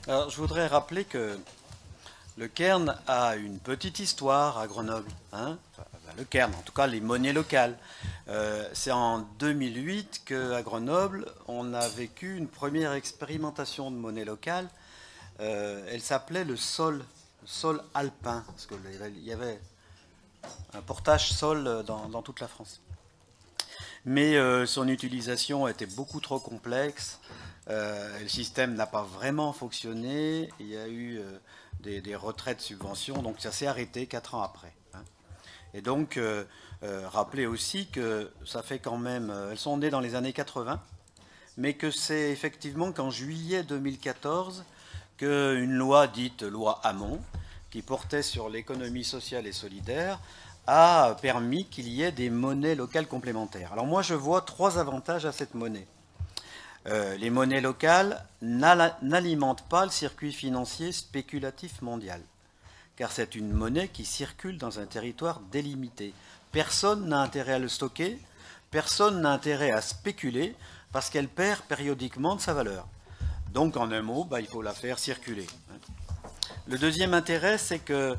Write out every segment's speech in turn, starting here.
Alors, je voudrais rappeler que le Cairn a une petite histoire à Grenoble, hein. Enfin, le Cairn, en tout cas les monnaies locales. C'est en 2008 qu'à Grenoble, on a vécu une première expérimentation de monnaie locale. Elle s'appelait le sol alpin, parce qu'il y avait un portage sol dans toute la France. Mais son utilisation était beaucoup trop complexe. Le système n'a pas vraiment fonctionné. Il y a eu des retraits de subventions, donc ça s'est arrêté 4 ans après, hein. Et donc, rappelez aussi que ça fait quand même. Elles sont nées dans les années 80, mais que c'est effectivement qu'en juillet 2014 qu'une loi dite loi Hamon, qui portait sur l'économie sociale et solidaire, a permis qu'il y ait des monnaies locales complémentaires. Alors moi je vois trois avantages à cette monnaie. Les monnaies locales n'alimentent pas le circuit financier spéculatif mondial, car c'est une monnaie qui circule dans un territoire délimité. Personne n'a intérêt à le stocker, personne n'a intérêt à spéculer, parce qu'elle perd périodiquement de sa valeur. Donc en un mot, il faut la faire circuler. Le deuxième intérêt, c'est que,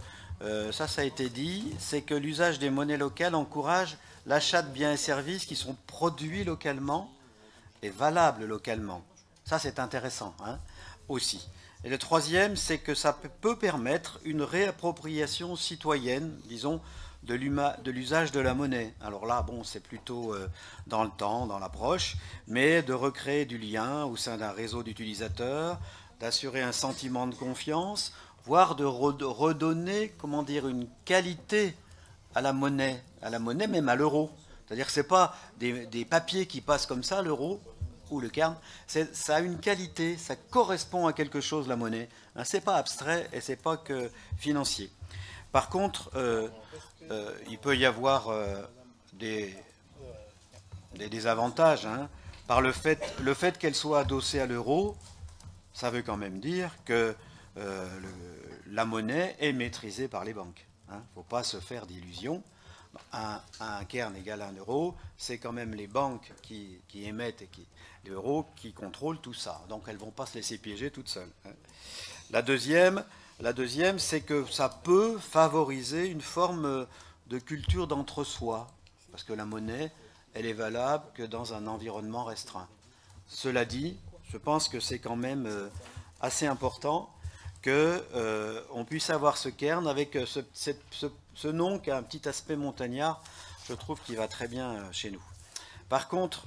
ça a été dit, c'est que l'usage des monnaies locales encourage l'achat de biens et services qui sont produits localement et valables localement. Ça, c'est intéressant, hein, aussi. Et le troisième, c'est que ça peut permettre une réappropriation citoyenne, disons, de l'usage de la monnaie. Alors là, bon, c'est plutôt dans le temps, dans l'approche, mais de recréer du lien au sein d'un réseau d'utilisateurs, d'assurer un sentiment de confiance, voire de redonner, comment dire, une qualité à la monnaie, même à l'euro. C'est-à-dire que ce n'est pas des papiers qui passent comme ça, l'euro ou le cairn, ça a une qualité, ça correspond à quelque chose, la monnaie. Hein, c'est pas abstrait et c'est pas que financier. Par contre, il peut y avoir des, des désavantages, hein. Par le fait qu'elle soit adossée à l'euro, ça veut quand même dire que la monnaie est maîtrisée par les banques. Il ne faut pas se faire d'illusions. Un cairn égale à un euro, c'est quand même les banques qui émettent l'euro qui contrôlent tout ça. Donc elles ne vont pas se laisser piéger toutes seules, hein. La deuxième, c'est que ça peut favoriser une forme de culture d'entre-soi, parce que la monnaie, elle est valable que dans un environnement restreint. Cela dit, je pense que c'est quand même assez important que on puisse avoir ce cairn avec ce nom qui a un petit aspect montagnard, je trouve qu'il va très bien chez nous. Par contre,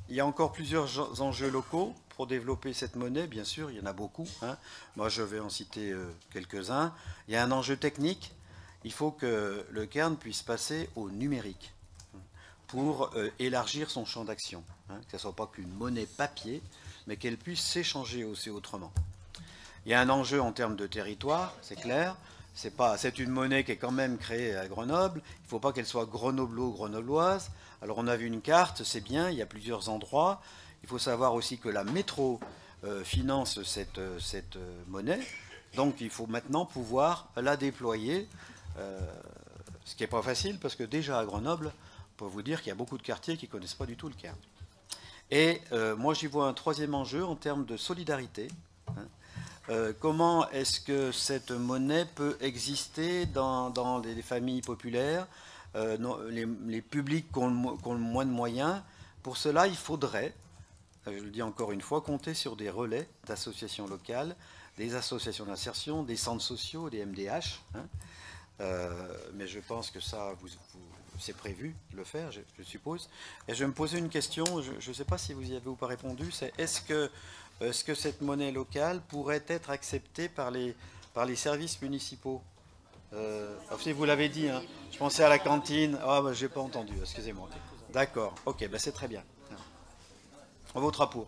il y a encore plusieurs enjeux locaux pour développer cette monnaie, bien sûr, il y en a beaucoup, hein. Moi, je vais en citer quelques-uns. Il y a un enjeu technique, il faut que le cairn puisse passer au numérique pour élargir son champ d'action, hein, que ce ne soit pas qu'une monnaie papier, mais qu'elle puisse s'échanger aussi autrement. Il y a un enjeu en termes de territoire, c'est clair. C'est une monnaie qui est quand même créée à Grenoble. Il ne faut pas qu'elle soit grenobloise. Alors on a vu une carte, c'est bien, il y a plusieurs endroits. Il faut savoir aussi que la métro finance cette monnaie. Donc il faut maintenant pouvoir la déployer, ce qui n'est pas facile parce que déjà à Grenoble, on peut vous dire qu'il y a beaucoup de quartiers qui ne connaissent pas du tout le Cairn. Et moi j'y vois un troisième enjeu en termes de solidarité, hein. Comment est-ce que cette monnaie peut exister dans les familles populaires, les publics qui ont le moins de moyens? Pour cela, il faudrait, je le dis encore une fois, compter sur des relais d'associations locales, des associations d'insertion, des centres sociaux, des MDH, hein. Mais je pense que ça, c'est prévu de le faire, je suppose. Et je vais me poser une question, je ne sais pas si vous y avez ou pas répondu, c'est est-ce que cette monnaie locale pourrait être acceptée par les services municipaux? Si vous l'avez dit, hein, je pensais à la cantine. Ah, je n'ai pas entendu, excusez-moi. D'accord, ok, c'est très bien. On votera pour.